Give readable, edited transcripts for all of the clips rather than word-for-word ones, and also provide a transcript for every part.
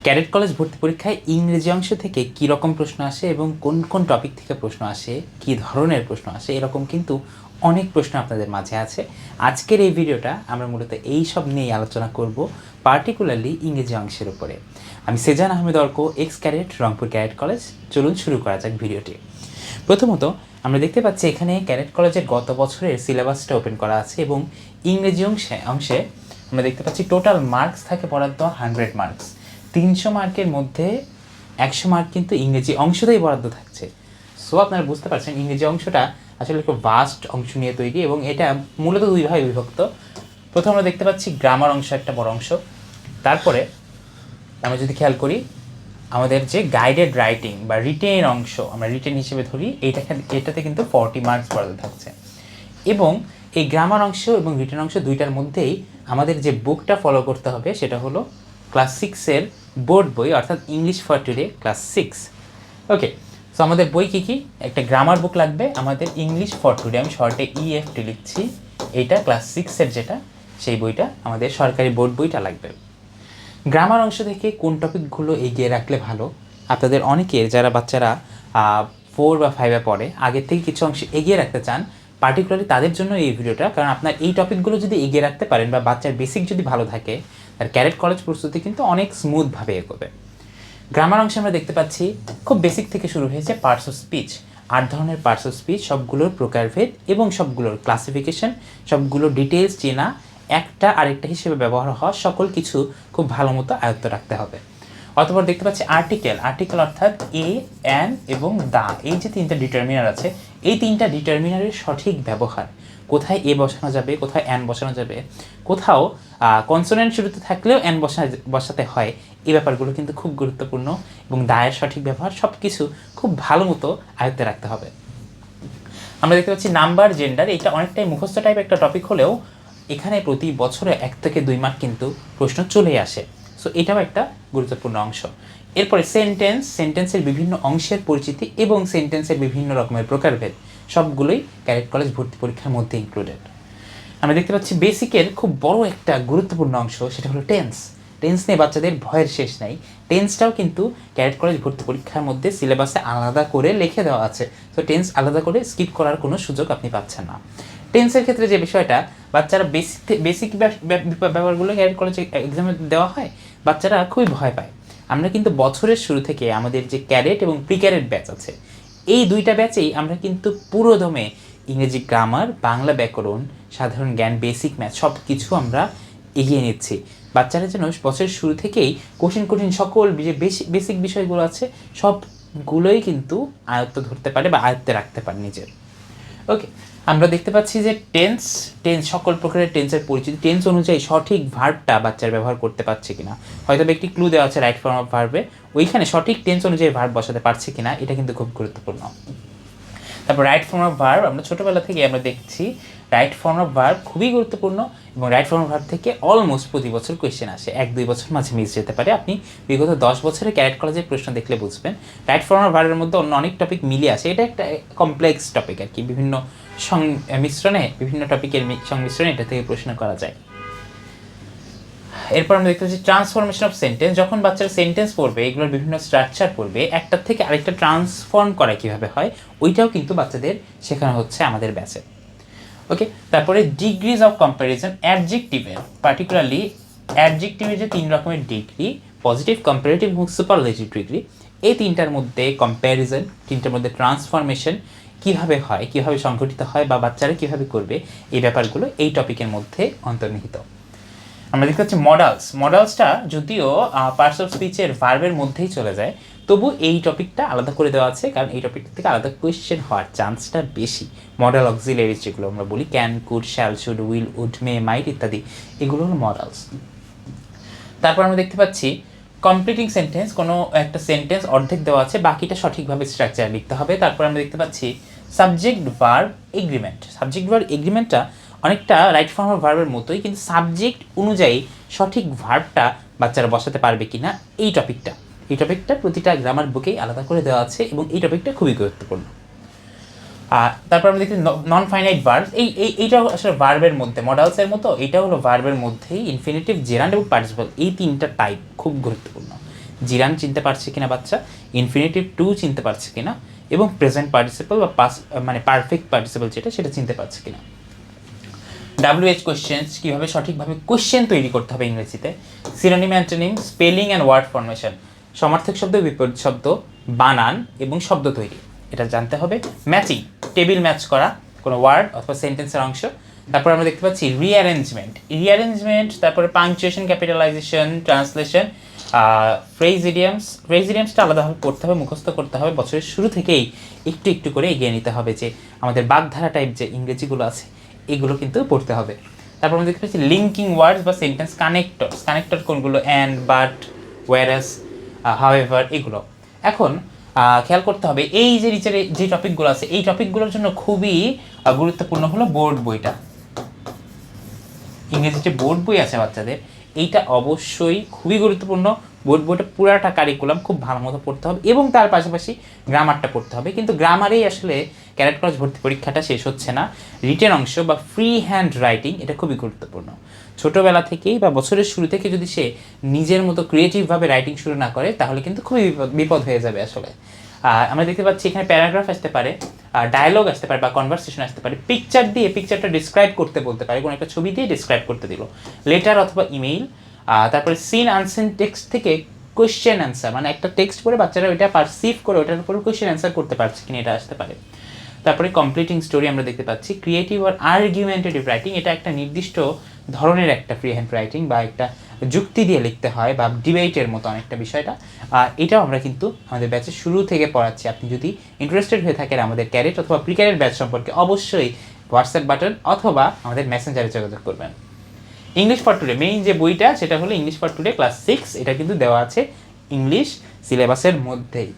Cadet college ভর্তি পরীক্ষায় ইংরেজি অংশ থেকে কী রকম প্রশ্ন আসে এবং কোন কোন টপিক থেকে প্রশ্ন আসে, কী ধরনের প্রশ্ন আসে, এরকম কিন্তু অনেক প্রশ্ন আপনাদের মাঝে আছে। আজকের এই ভিডিওটা আমরা মূলত এই সব নিয়েই আলোচনা করব, পার্টিকুলারলি ইংরেজি অংশের উপরে। আমি Sezan Ahmed Arko, ex cadet, Rangpur cadet college. চলুন শুরু করা যাক ভিডিওটি। প্রথমত আমরা দেখতে পাচ্ছি এখানে ক্যাডেট কলেজের গত বছরের সিলেবাসটা ওপেন করা আছে এবং ইংরেজি অংশে আমরা দেখতে পাচ্ছি টোটাল মার্কস থাকে বরাদ্দ 100 মার্কস। 300 মার্কের মধ্যে 100 মার্ক কিন্তু ইংরেজি অংশতেই বরাদ্দ থাকছে। সো আপনারা বুঝতে পারছেন ইংরেজি অংশটা আসলে একটু ভাস্ট অংশ নিয়ে তৈরি এবং এটা মূলত দুই ভাগে বিভক্ত। প্রথম আমরা দেখতে পাচ্ছি গ্রামার অংশ একটা বড় অংশ, তারপরে আমরা যদি খেয়াল করি আমাদের যে গাইডেড রাইটিং বা রিটেন অংশ আমরা রিটেন হিসেবে ধরি, এটাতে কিন্তু 40 মার্কস বরাদ্দ থাকছে। এবং এই গ্রামার অংশ এবং রিটেন অংশ দুইটার মধ্যেই আমাদের যে বুকটা ফলো করতে হবে সেটা হলো ক্লাস 6-এর বোর্ড বই, অর্থাৎ English for today class 6। Okay, so আমাদের বই কী কী? একটা গ্রামার বুক লাগবে, আমাদের ইংলিশ ফর টুডে, আমি শর্টে EFT লিখছি, এইটা ক্লাস 6-এর যেটা সেই বইটা, আমাদের সরকারি বোর্ড বইটা লাগবে। গ্রামার অংশ থেকে কোন টপিকগুলো এগিয়ে রাখলে ভালো? আপনাদের অনেকের যারা বাচ্চারা 4 বা 5-এ পড়ে আগের থেকে কিছু অংশ এগিয়ে রাখতে চান, পার্টিকুলারলি তাদের জন্য এই ভিডিওটা। কারণ আপনার এই টপিকগুলো যদি এগিয়ে রাখতে পারেন বা বাচ্চার বেসিক যদি ভালো থাকে, তার ক্যাডেট কলেজ প্রস্তুতি কিন্তু অনেক স্মুথভাবে এগোবে। গ্রামার অংশে আমরা দেখতে পাচ্ছি খুব বেসিক থেকে শুরু হয়েছে পার্টস অফ স্পিচ। 8 ধরনের পার্টস অফ স্পিচ, সবগুলোর প্রকারভেদ এবং সবগুলোর ক্লাসিফিকেশন, সবগুলো ডিটেলস চেনা, একটা আরেকটা হিসেবে ব্যবহার হওয়া, সকল কিছু খুব ভালো মতো আয়ত্ত রাখতে হবে। অতঃপর দেখতে পাচ্ছি আর্টিকেল অর্থাৎ এ, অ্যান এবং দা, এই যে 3টা ডিটারমিনার আছে, এই 3টা ডিটারমিনারের সঠিক ব্যবহার, কোথায় এ বসানো যাবে, কোথায় অ্যান বসানো যাবে, কোথাও কনসোনেন্ট শুরুতে থাকলেও অ্যান বসাতে হয়, এই ব্যাপারগুলো কিন্তু খুব গুরুত্বপূর্ণ। এবং দায়ের সঠিক ব্যবহার, সব কিছু খুব ভালো মতো আয়ত্তে রাখতে হবে। আমরা দেখতে পাচ্ছি নাম্বার, জেন্ডার, এটা অনেকটাই মুখস্থ টাইপ একটা টপিক হলেও এখানে প্রতি বছরে 1 থেকে 2 মার্ক কিন্তু প্রশ্ন চলেই আসে। সো এটাও একটা গুরুত্বপূর্ণ অংশ। এরপরে সেন্টেন্সের বিভিন্ন অংশের পরিচিতি এবং সেন্টেন্সের বিভিন্ন রকমের প্রকারভেদ, সবগুলোই ক্যাডেট কলেজ ভর্তি পরীক্ষার মধ্যে ইনক্লুডেড। আমরা দেখতে পাচ্ছি বেসিকের খুব বড় একটা গুরুত্বপূর্ণ অংশ, সেটা হলো টেন্স নিয়ে বাচ্চাদের ভয়ের শেষ নাই। টেন্সটাও কিন্তু ক্যাডেট কলেজ ভর্তি পরীক্ষার মধ্যে সিলেবাসে আলাদা করে লিখে দেওয়া আছে। তো টেন্স আলাদা করে স্কিপ করার কোনো সুযোগ আপনি পাচ্ছেন না। টেন্সের ক্ষেত্রে যে বিষয়টা, বাচ্চারা বেসিক ব্যাপারগুলো ক্যাডেট কলেজে এক্সামে দেওয়া হয়, বাচ্চারা খুবই ভয় পায়। আমরা কিন্তু বছরের শুরু থেকে আমাদের যে ক্যাডেট এবং প্রি ক্যাডেট ব্যাচ আছে, এই দুইটা ব্যাচেই আমরা কিন্তু পুরোদমে ইংরেজি গ্রামার, বাংলা ব্যাকরণ, সাধারণ জ্ঞান, বেসিক ম্যাথ সব কিছু আমরা এগিয়ে নিচ্ছি। বাচ্চারা যেন বছরের শুরু থেকেই কঠিন সকল যে বেসিক বিষয়গুলো আছে সবগুলোই কিন্তু আয়ত্ত ধরতে পারে বা আয়ত্তে রাখতে পারে নিজের। ওকে, আমরা দেখতে পাচ্ছি যে টেন্স সকল প্রকারের টেন্সের পরিচিতি, টেন্স অনুযায়ী সঠিক ভার্বটা বাচ্চারা ব্যবহার করতে পারছে কিনা, হয়তো একটি ক্লু দেওয়া আছে রাইট ফর্ম অফ ভার্বে, ওইখানে সঠিক টেন্স অনুযায়ী ভার্ব বসাতে পারছে কিনা, এটা কিন্তু খুব গুরুত্বপূর্ণ। তারপর রাইট ফর্ম অফ ভার্ব, আমরা ছোটোবেলা থেকে আমরা দেখছি রাইট ফর্ম অফ ভার্ব খুবই গুরুত্বপূর্ণ এবং রাইট ফর্ম অফ ভার্ব থেকে অলমোস্ট প্রতি বছর কোয়েশ্চেন আসে, 1-2 বছর মাঝে মিস যেতে পারে। আপনি বিগত 10 বছরের ক্যাডেট কলেজের প্রশ্ন দেখলে বুঝবেন রাইট ফর্ম অফ ভার্বের মধ্যে অন্য অনেক টপিক মিলে আসে। এটা একটা কমপ্লেক্স টপিক আর কি, বিভিন্ন বিভিন্ন টপিকের সংমিশ্রণে এটা থেকে প্রশ্ন করা যায়। এরপর আমরা দেখতে পাচ্ছি ট্রান্সফরমেশন অফ সেন্টেন্স। যখন বাচ্চারা সেন্টেন্স পড়বে, এগুলোর বিভিন্ন স্ট্রাকচার পড়বে, একটার থেকে আরেকটা ট্রান্সফর্ম করা কীভাবে হয়, ওইটাও কিন্তু বাচ্চাদের শেখানো হচ্ছে আমাদের ব্যাচে। ওকে, তারপরে ডিগ্রিজ অফ কম্প্যারিজন অ্যাডজেক্টিভের, পার্টিকুলারলি অ্যাডজেক্টিভের যে 3 রকমের ডিগ্রি, পজিটিভ, কম্পারেটিভ এবং সুপারলেটিভ ডিগ্রি, এই 3টার মধ্যে কম্প্যারিজন, 3টার মধ্যে ট্রান্সফরমেশন কীভাবে হয়, কীভাবে সংঘটিত হয় বা বাচ্চারা কীভাবে করবে, এই ব্যাপারগুলো এই টপিকের মধ্যে অন্তর্নিহিত। আমরা দেখতে পাচ্ছি মডালসটা যদিও পার্টস অফ স্পিচের ভার্বের মধ্যেই চলে যায়, তবু এই টপিকটা আলাদা করে দেওয়া আছে, কারণ এই টপিক থেকে আলাদা কোয়েশ্চেন হওয়ার চান্সটা বেশি। মডাল অক্সিলারিজ যেগুলো আমরা বলি, can, could, shall, should, will, would, may, might ইত্যাদি, এগুলো হলো মডালস। তারপর আমরা দেখতে পাচ্ছি কমপ্লিটিং সেন্টেন্স, কোনো একটা সেন্টেন্স অর্ধেক দেওয়া আছে, বাকিটা সঠিকভাবে স্ট্রাকচার লিখতে হবে। তারপর আমরা দেখতে পাচ্ছি সাবজেক্ট ভার্ব এগ্রিমেন্টটা অনেকটা রাইট ফর্ম অফ ভার্বের মতোই, কিন্তু সাবজেক্ট অনুযায়ী সঠিক ভার্বটা বাচ্চারা বসাতে পারবে কিনা, এই টপিকটা প্রতিটা গ্রামার বুকেই আলাদা করে দেওয়া আছে এবং এই টপিকটা খুবই গুরুত্বপূর্ণ। তারপর আমরা দেখি নন ফাইনাইট ভার্ব, এইটাও আসলে ভার্বের মধ্যে, মডালসের মতো এটা হলো ভার্বের মধ্যেই ইনফিনিটিভ, জেরান্ড এবং পার্টিসিপল, এই 3টা টাইপ খুব গুরুত্বপূর্ণ। জিরান চিনতে পারছে কিনা বাচ্চা, ইনফিনিটিভ টু চিনতে পারছে কিনা, এবং প্রেজেন্ট পার্টিসিপল বা পাস মানে পারফেক্ট পার্টিসিপল যেটা সেটা চিনতে পারছে কিনা। WH কোয়েশ্চেন্স, কীভাবে সঠিকভাবে কোয়েশ্চেন তৈরি করতে হবে ইংরেজিতে, synonym antonym, spelling and word formation, সমার্থক শব্দ, বিপরীত শব্দ, বানান এবং শব্দ তৈরি, এটা জানতে হবে। ম্যাচিং, টেবিল ম্যাচ করা কোনো ওয়ার্ড অথবা সেন্টেন্সের অংশ। তারপর আমরা দেখতে পাচ্ছি রিঅ্যারেঞ্জমেন্ট, তারপরে পাংচুয়েশন, ক্যাপিটালাইজেশন, ট্রান্সলেশন, ফ্রেজিডিয়ামসটা আলাদাভাবে পড়তে হবে, মুখস্থ করতে হবে, বছরের শুরু থেকেই একটু একটু করে এগিয়ে নিতে হবে, যে আমাদের বাগধারা টাইপ যে ইংরেজিগুলো আছে এগুলো কিন্তু পড়তে হবে। তারপর আমরা দেখতে পাচ্ছি লিঙ্কিং ওয়ার্ডস বা সেন্টেন্স কানেক্টর কোনগুলো, অ্যান্ড, বাট, ওয়ারাস, হাউএভার, এগুলো। এখন খেয়াল করতে হবে এই যে নিচের যে টপিকগুলো আছে এই টপিকগুলোর জন্য খুবই গুরুত্বপূর্ণ হলো বোর্ড বইটা। ইংরেজি যে বোর্ড বই আছে বাচ্চাদের, এইটা অবশ্যই খুবই গুরুত্বপূর্ণ। বোর্ড বইটা পুরাটা কারিকুলাম খুব ভালো মতো পড়তে হবে এবং তার পাশাপাশি গ্রামারটা পড়তে হবে। কিন্তু গ্রামারেই আসলে ক্যাডেট কলেজ ভর্তি পরীক্ষাটা শেষ হচ্ছে না। রিটেন অংশ বা ফ্রি হ্যান্ড রাইটিং এটা খুবই গুরুত্বপূর্ণ। ছোটোবেলা থেকেই বা বছরের শুরু থেকে যদি সে নিজের মতো ক্রিয়েটিভভাবে রাইটিং শুরু না করে তাহলে কিন্তু খুবই বিপদ হয়ে যাবে আসলে। আমরা দেখতে পাচ্ছি এখানে প্যারাগ্রাফ আসতে পারে, ডায়লগ আসতে পারে বা কনভারসেশন আসতে পারে, পিকচার দিয়ে পিকচারটা ডিসক্রাইব করতে বলতে পারে, কোনো একটা ছবি দিয়ে ডিসক্রাইব করতে দিল, লেটার অথবা ইমেইল, তারপরে সিন আনসেন টেক্সট থেকে কোয়েশ্চেন অ্যান্সার, মানে একটা টেক্সট পড়ে বাচ্চারা ওইটা পারসিভ করে ওটার উপর কোয়েশ্চেন অ্যান্সার করতে পারছে কিনা এটা আসতে পারে। তারপরে কমপ্লিটিং স্টোরি আমরা দেখতে পাচ্ছি, ক্রিয়েটিভ আর আর্গুমেন্টেটিভ রাইটিং, এটা একটা নির্দিষ্ট ধরনের একটা ফ্রি হ্যান্ড রাইটিং বা একটা যুক্তি দিয়ে লিখতে হয় বা ডিবেটের মতো অনেকটা বিষয়টা। এটাও আমরা কিন্তু আমাদের ব্যাচের শুরু থেকে পড়াচ্ছি। আপনি যদি ইন্টারেস্টেড হয়ে থাকেন আমাদের ক্যাডেট অথবা প্রি ক্যাডেট ব্যাচ সম্পর্কে অবশ্যই হোয়াটসঅ্যাপ বাটন অথবা আমাদের মেসেঞ্জারে যোগাযোগ করবেন। ইংলিশ ফর টুডে মেইন যে বইটা সেটা হলো ইংলিশ ফর টুডে ক্লাস 6, এটা কিন্তু দেওয়া আছে ইংলিশ সিলেবাসের মধ্যেই।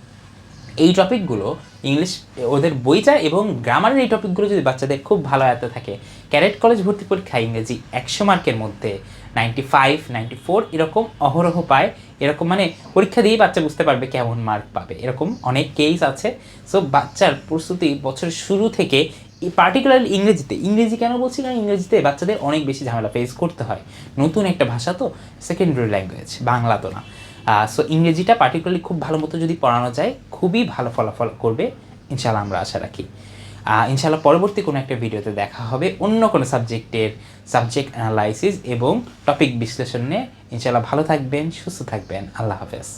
এই টপিকগুলো ইংলিশ ওদের বইটা এবং গ্রামারের এই টপিকগুলো যদি বাচ্চাদের খুব ভালো আয়ত্তে থাকে, ক্যাডেট কলেজ ভর্তি পরীক্ষা ইংরেজি 100 মার্কের মধ্যে 95, 94 এরকম অহরহ পায়। এরকম মানে পরীক্ষা দিয়েই বাচ্চা বুঝতে পারবে কেমন মার্ক পাবে, এরকম অনেক কেস আছে। সো বাচ্চার প্রস্তুতি বছরের শুরু থেকে, পার্টিকুলারলি ইংরেজি কেন বলছি, কারণ ইংরেজিতে বাচ্চাদের অনেক বেশি ঝামেলা ফেস করতে হয়। নতুন একটা ভাষা তো, সেকেন্ডারি ল্যাঙ্গুয়েজ, বাংলা তো না। সো ইংরেজিটা পার্টিকুলারলি খুব ভালো মতো যদি পড়ানো যায় খুবই ভালো ফলাফল করবে ইনশাল্লাহ, আমরা আশা রাখি। ইনশাল্লাহ পরবর্তী কোনো একটা ভিডিওতে দেখা হবে অন্য কোনো সাবজেক্ট অ্যানালাইসিস এবং টপিক বিশ্লেষণ নিয়ে। ইনশাল্লাহ ভালো থাকবেন, সুস্থ থাকবেন, আল্লাহ হাফেজ।